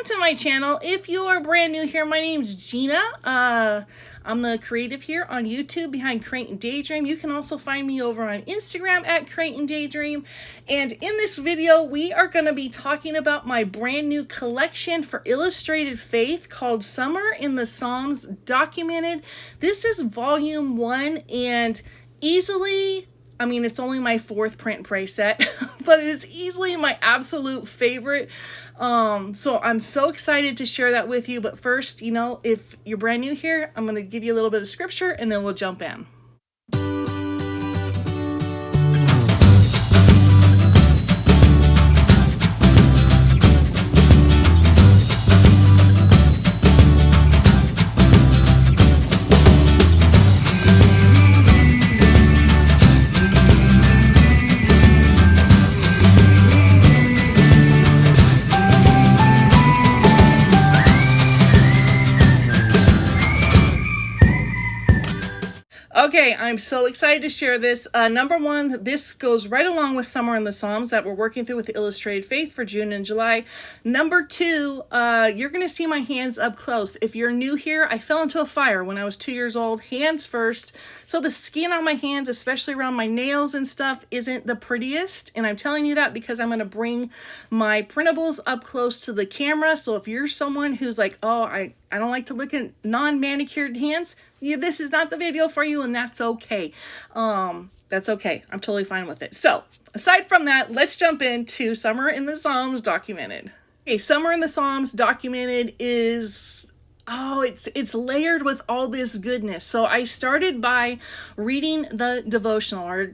to my channel. If you are brand new here, my name's Gena. I'm the creative here on YouTube behind Daydream. You can also find me over on Instagram at Daydream. And in this video, we are going to be talking about my brand new collection for illustrated faith called Summer in the Psalms Documented. This is volume 1 and easily, I mean, it's only my 4th print and pray set, but it is easily my absolute favorite. So I'm so excited to share that with you. But first, if you're brand new here, I'm going to give you a little bit of scripture and then we'll jump in. Okay, I'm so excited to share this. Number one, this goes right along with Summer in the Psalms that we're working through with Illustrated Faith for June and July. Number two, you're going to see my hands up close. If you're new here, I fell into a fire when I was 2 years old, hands first. So the skin on my hands, especially around my nails and stuff, isn't the prettiest. And I'm telling you that because I'm going to bring my printables up close to the camera. So if you're someone who's like, oh, I don't like to look at non-manicured hands, this is not the video for you, and that's okay. That's okay. I'm totally fine with it. So, aside from that, let's jump into Summer in the Psalms Documented. Okay, Summer in the Psalms Documented is... it's layered with all this goodness. So I started by reading the devotional. Our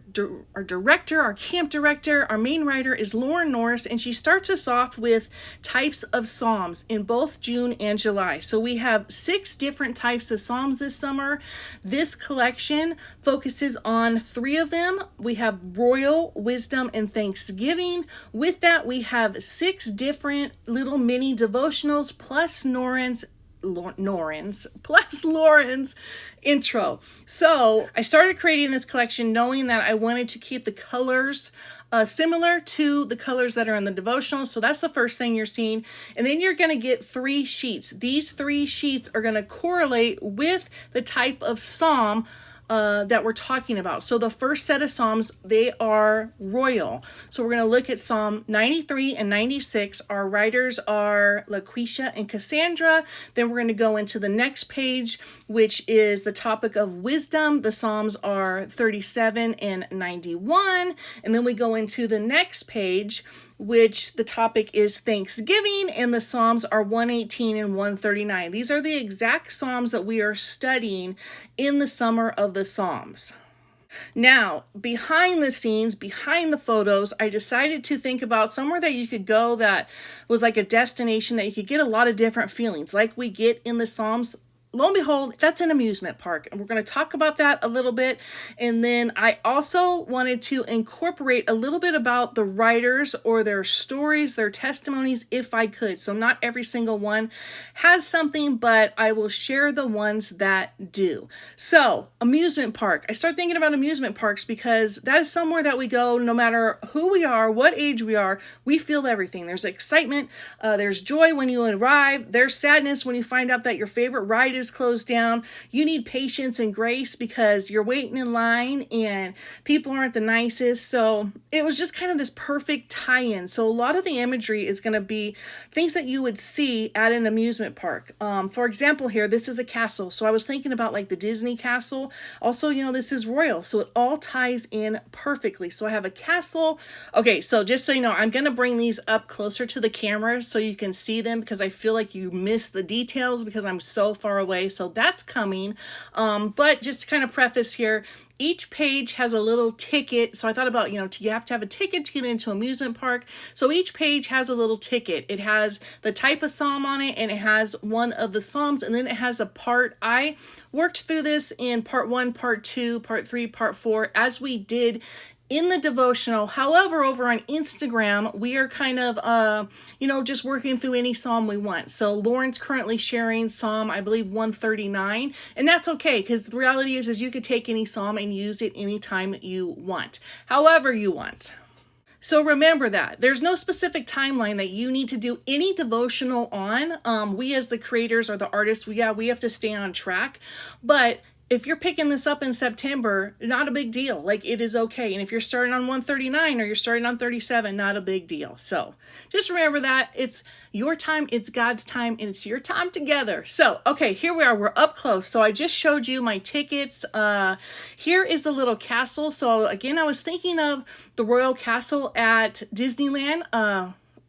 director, our camp director, our main writer is Lauren Norris, and she starts us off with types of psalms in both June and July. So we have 6 different types of psalms this summer. This collection focuses on 3 of them. We have royal, wisdom, and thanksgiving. With that, we have 6 different little mini devotionals plus Lauren's intro. So I started creating this collection knowing that I wanted to keep the colors similar to the colors that are in the devotional. So that's the first thing you're seeing. And then you're going to get 3 sheets. These 3 sheets are going to correlate with the type of psalm that we're talking about. So the first set of Psalms, they are royal. So we're going to look at Psalm 93 and 96. Our writers are LaQuisha and Cassandra. Then we're going to go into the next page, which is the topic of wisdom. The Psalms are 37 and 91. And then we go into the next page, which the topic is Thanksgiving, and the Psalms are 118 and 139. These are the exact Psalms that we are studying in the Summer of the Psalms. Now, behind the scenes, behind the photos, I decided to think about somewhere that you could go that was like a destination that you could get a lot of different feelings, like we get in the Psalms. Lo and behold, that's an amusement park, and we're going to talk about that a little bit. And then I also wanted to incorporate a little bit about the writers or their stories, their testimonies, if I could. So not every single one has something, but I will share the ones that do. So, amusement park. I start thinking about amusement parks because that is somewhere that we go no matter who we are, what age we are, we feel everything. There's excitement, there's joy when you arrive, there's sadness when you find out that your favorite ride is closed down. You need patience and grace because you're waiting in line and people aren't the nicest. So it was just kind of this perfect tie-in. So a lot of the imagery is going to be things that you would see at an amusement park. For example, here, this is a castle. So I was thinking about like the Disney castle. Also, this is royal. So it all ties in perfectly. So I have a castle. Okay, so just so you know, I'm going to bring these up closer to the camera so you can see them because I feel like you miss the details because I'm so far away. So that's coming. But just to kind of preface here, each page has a little ticket. So I thought about, you have to have a ticket to get into amusement park. So each page has a little ticket. It has the type of psalm on it, and it has one of the psalms, and then it has a part. I worked through this in part 1, part 2, part 3, part 4, as we did in the devotional. However, over on Instagram, we are kind of, just working through any psalm we want. So Lauren's currently sharing Psalm, I believe, 139, and that's okay, because the reality is you could take any psalm and use it anytime you want, however you want. So remember that there's no specific timeline that you need to do any devotional on. We as the creators or the artists, we have to stay on track. But if you're picking this up in September, not a big deal. Like, it is okay. And if you're starting on 139 or you're starting on 37, not a big deal. So just remember that it's your time, it's God's time, and it's your time together. So, okay, here we are. We're up close. So I just showed you my tickets. Here is the little castle. So again, I was thinking of the Royal Castle at Disneyland.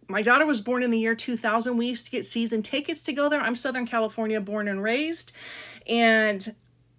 My daughter was born in the year 2000. We used to get season tickets to go there. I'm Southern California born and raised. And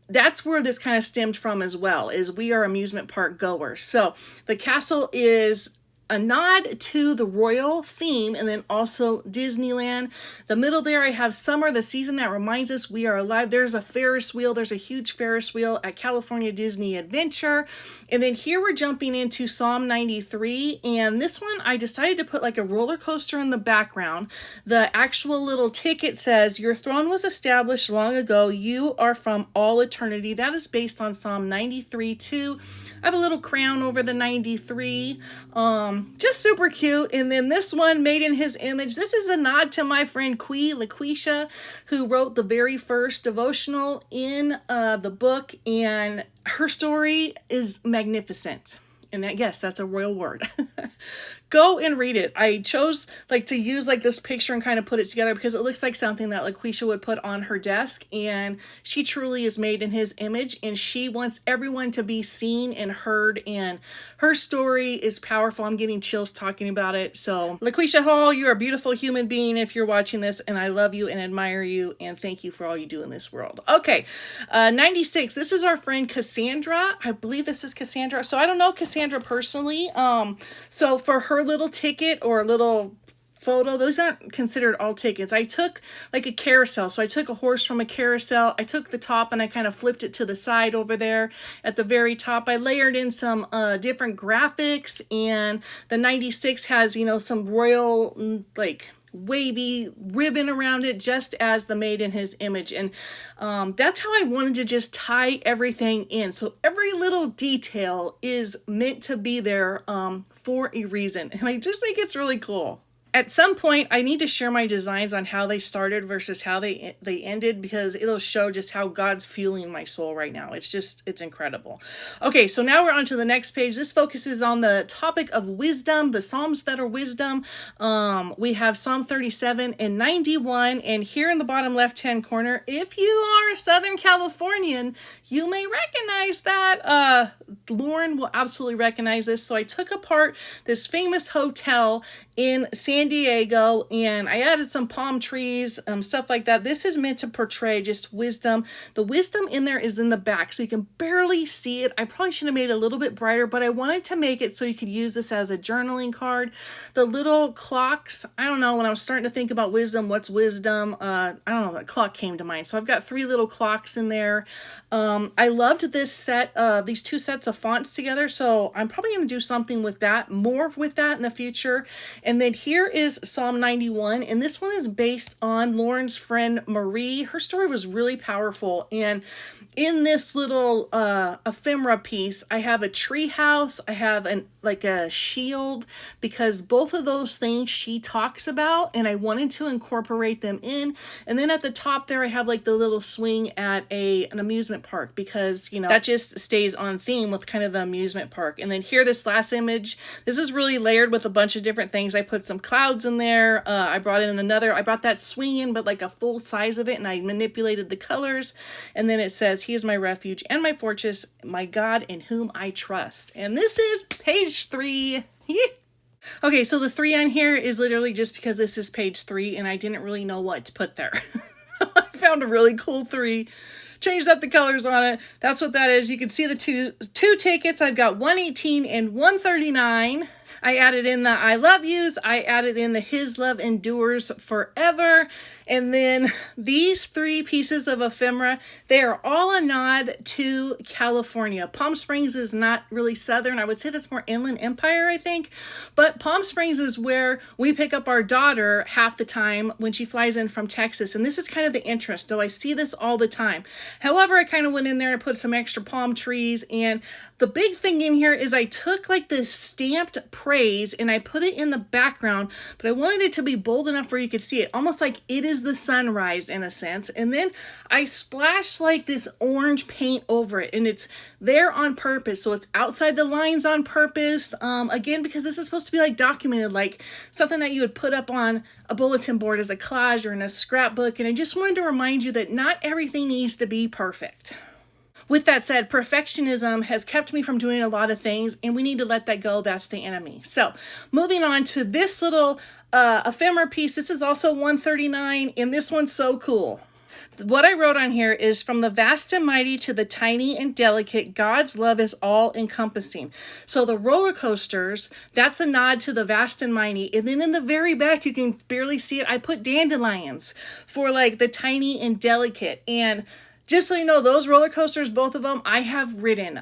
that's where this kind of stemmed from as well, is we are amusement park goers. So the castle is a nod to the royal theme, and then also Disneyland. The middle there, I have summer, the season that reminds us we are alive. There's a Ferris wheel. There's a huge Ferris wheel at California Disney Adventure. And then here we're jumping into Psalm 93. And this one, I decided to put like a roller coaster in the background. The actual little ticket says, "Your throne was established long ago. You are from all eternity." That is based on Psalm 93 too. I have a little crown over the 93. Just super cute. And then this one, Made in His Image. This is a nod to my friend LaQuisha, who wrote the very first devotional in the book. And her story is magnificent. And that, yes, that's a royal word. Go and read it. I chose to use this picture and kind of put it together because it looks like something that LaQuisha would put on her desk. And she truly is made in his image, and she wants everyone to be seen and heard. And her story is powerful. I'm getting chills talking about it. So LaQuisha Hall, you're a beautiful human being if you're watching this, and I love you and admire you and thank you for all you do in this world. Okay, 96. This is our friend Cassandra. I believe this is Cassandra. So I don't know Cassandra personally. So for her little ticket or little photo, those aren't considered all tickets. I took a carousel. So I took a horse from a carousel. I took the top and I kind of flipped it to the side over there at the very top. I layered in some different graphics, and the 96 has, some royal wavy ribbon around it, just as the Made in His Image. And that's how I wanted to just tie everything in. So every little detail is meant to be there for a reason. And I just think it's really cool. At some point, I need to share my designs on how they started versus how they ended, because it'll show just how God's fueling my soul right now. It's incredible. Okay, so now we're on to the next page. This focuses on the topic of wisdom, the Psalms that are wisdom. We have Psalm 37 and 91, and here in the bottom left-hand corner, if you are a Southern Californian, you may recognize that. Lauren will absolutely recognize this. So I took apart this famous hotel in San Diego, and I added some palm trees, stuff like that. This is meant to portray just wisdom. The wisdom in there is in the back, so you can barely see it. I probably should have made it a little bit brighter, but I wanted to make it so you could use this as a journaling card. The little clocks, I don't know, when I was starting to think about wisdom, what's wisdom? I don't know, that clock came to mind. So I've got 3 little clocks in there. I loved this set, these 2 sets of fonts together, so I'm probably going to do something with that, more with that in the future. And then here is Psalm 91, and this one is based on Lauren's friend Marie. Her story was really powerful, and in this little ephemera piece, I have a tree house, I have a shield, because both of those things she talks about, and I wanted to incorporate them in. And then at the top there, I have the little swing at an amusement park, because that just stays on theme with kind of the amusement park. And then here, this last image, this is really layered with a bunch of different things. I put some clouds in there. I brought that swing in, but a full size of it, and I manipulated the colors. And then it says, "He is my refuge and my fortress, my God in whom I trust." And this is page 3. Okay, so the 3 on here is literally just because this is page 3 and I didn't really know what to put there. I found a really cool 3. Changed up the colors on it. That's what that is. You can see the two tickets. I've got 118 and 139. I added in the I love yous. I added in the His love endures forever. And then these 3 pieces of ephemera, they are all a nod to California. Palm Springs is not really southern. I would say that's more Inland Empire, I think. But Palm Springs is where we pick up our daughter half the time when she flies in from Texas. And this is kind of the interest, though I see this all the time. However, I kind of went in there and put some extra palm trees, and The big thing in here is I took like this stamped praise and I put it in the background, but I wanted it to be bold enough where you could see it, almost like it is the sunrise in a sense. And then I splashed like this orange paint over it, and it's there on purpose. So it's outside the lines on purpose. Again, because this is supposed to be like documented, like something that you would put up on a bulletin board as a collage or in a scrapbook. And I just wanted to remind you that not everything needs to be perfect. With that said, perfectionism has kept me from doing a lot of things, and we need to let that go. That's the enemy. So moving on to this little ephemera piece. This is also $139, and this one's so cool. What I wrote on here is, from the vast and mighty to the tiny and delicate, God's love is all encompassing. So the roller coasters, that's a nod to the vast and mighty. And then in the very back, you can barely see it, I put dandelions for like the tiny and delicate. And just so you know, those roller coasters, both of them, I have ridden.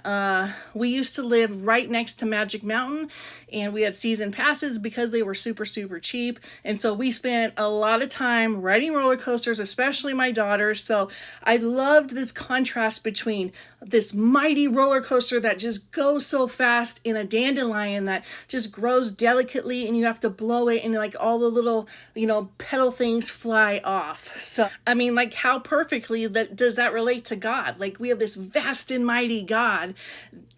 We used to live right next to Magic Mountain, and we had season passes because they were super, super cheap. And so we spent a lot of time riding roller coasters, especially my daughter. So I loved this contrast between this mighty roller coaster that just goes so fast and a dandelion that just grows delicately, and you have to blow it and like all the little, petal things fly off. So, I mean, like, how perfectly does that relate to God? Like, we have this vast and mighty God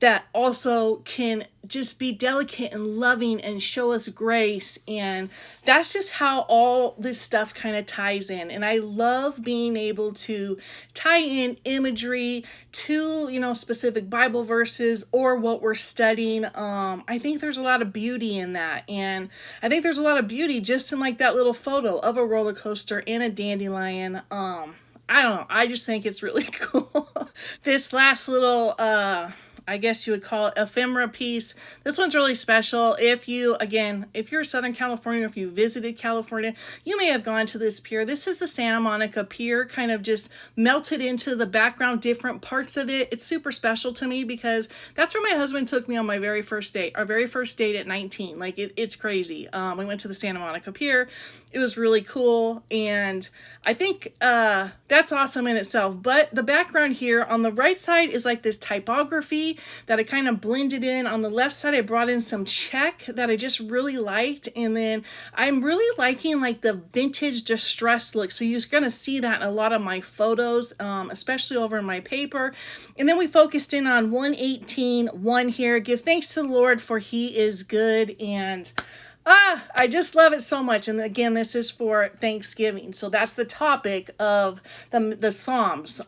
that also can just be delicate and loving and show us grace. And that's just how all this stuff kind of ties in. And I love being able to tie in imagery to, specific Bible verses or what we're studying. I think there's a lot of beauty in that. And I think there's a lot of beauty just in like that little photo of a roller coaster and a dandelion. I don't know. I just think it's really cool. This last little, I guess you would call it ephemera piece. This one's really special. If you're Southern California, if you visited California, you may have gone to this pier. This is the Santa Monica Pier, kind of just melted into the background, different parts of it. It's super special to me because that's where my husband took me on my very first date, our very first date at 19. Like, it's crazy. We went to the Santa Monica Pier. It was really cool, and I think that's awesome in itself. But the background here on the right side is like this typography that I kind of blended in. On the left side, I brought in some check that I just really liked, and then I'm really liking like the vintage distressed look. So you're going to see that in a lot of my photos, especially over in my paper. And then we focused in on 118:1 here. Give thanks to the Lord, for He is good. And I just love it so much. And again, this is for Thanksgiving. So that's the topic of the Psalms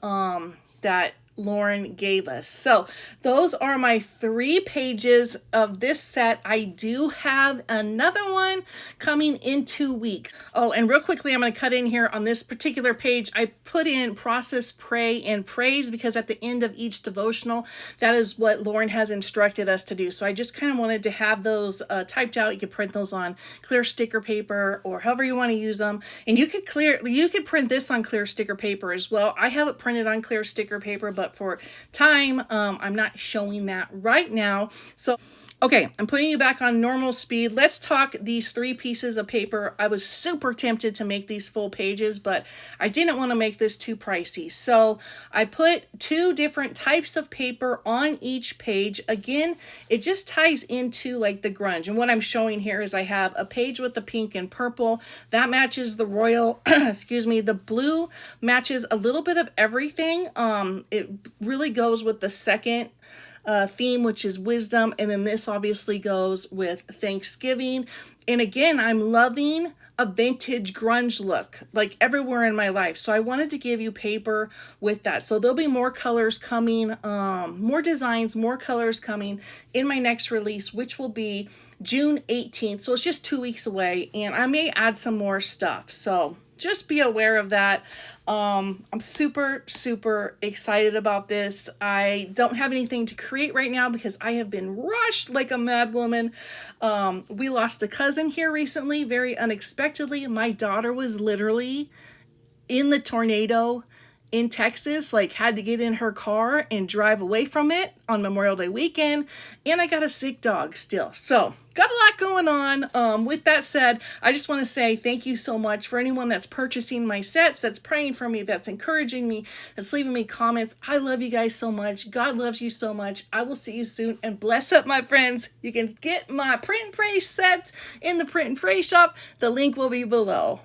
that Lauren gave us. So those are my 3 pages of this set. I do have another one coming in 2 weeks. Oh, and real quickly, I'm going to cut in here on this particular page. I put in process, pray, and praise because at the end of each devotional, that is what Lauren has instructed us to do. So I just kind of wanted to have those typed out. You could print those on clear sticker paper or however you want to use them. And you could print this on clear sticker paper as well. I have it printed on clear sticker paper, but for time, I'm not showing that right now. So, okay, I'm putting you back on normal speed. Let's talk these 3 pieces of paper. I was super tempted to make these full pages, but I didn't want to make this too pricey. So I put 2 different types of paper on each page. Again, it just ties into like the grunge. And what I'm showing here is I have a page with the pink and purple. That matches the royal, the blue matches a little bit of everything. It really goes with the second theme, which is wisdom. And then this obviously goes with Thanksgiving. And again, I'm loving a vintage grunge look like everywhere in my life. So I wanted to give you paper with that. So there'll be more colors coming, more designs, more colors coming in my next release, which will be June 18th. So it's just 2 weeks away, and I may add some more stuff. So just be aware of that. I'm super, super excited about this. I don't have anything to create right now because I have been rushed like a mad woman. We lost a cousin here recently, very unexpectedly. My daughter was literally in the tornado in Texas, like had to get in her car and drive away from it on Memorial Day weekend. And I got a sick dog still. So got a lot going on. With that said, I just want to say thank you so much for anyone that's purchasing my sets, that's praying for me, that's encouraging me, that's leaving me comments. I love you guys so much. God loves you so much. I will see you soon, and bless up, my friends. You can get my print and pray sets in the print and pray shop. The link will be below.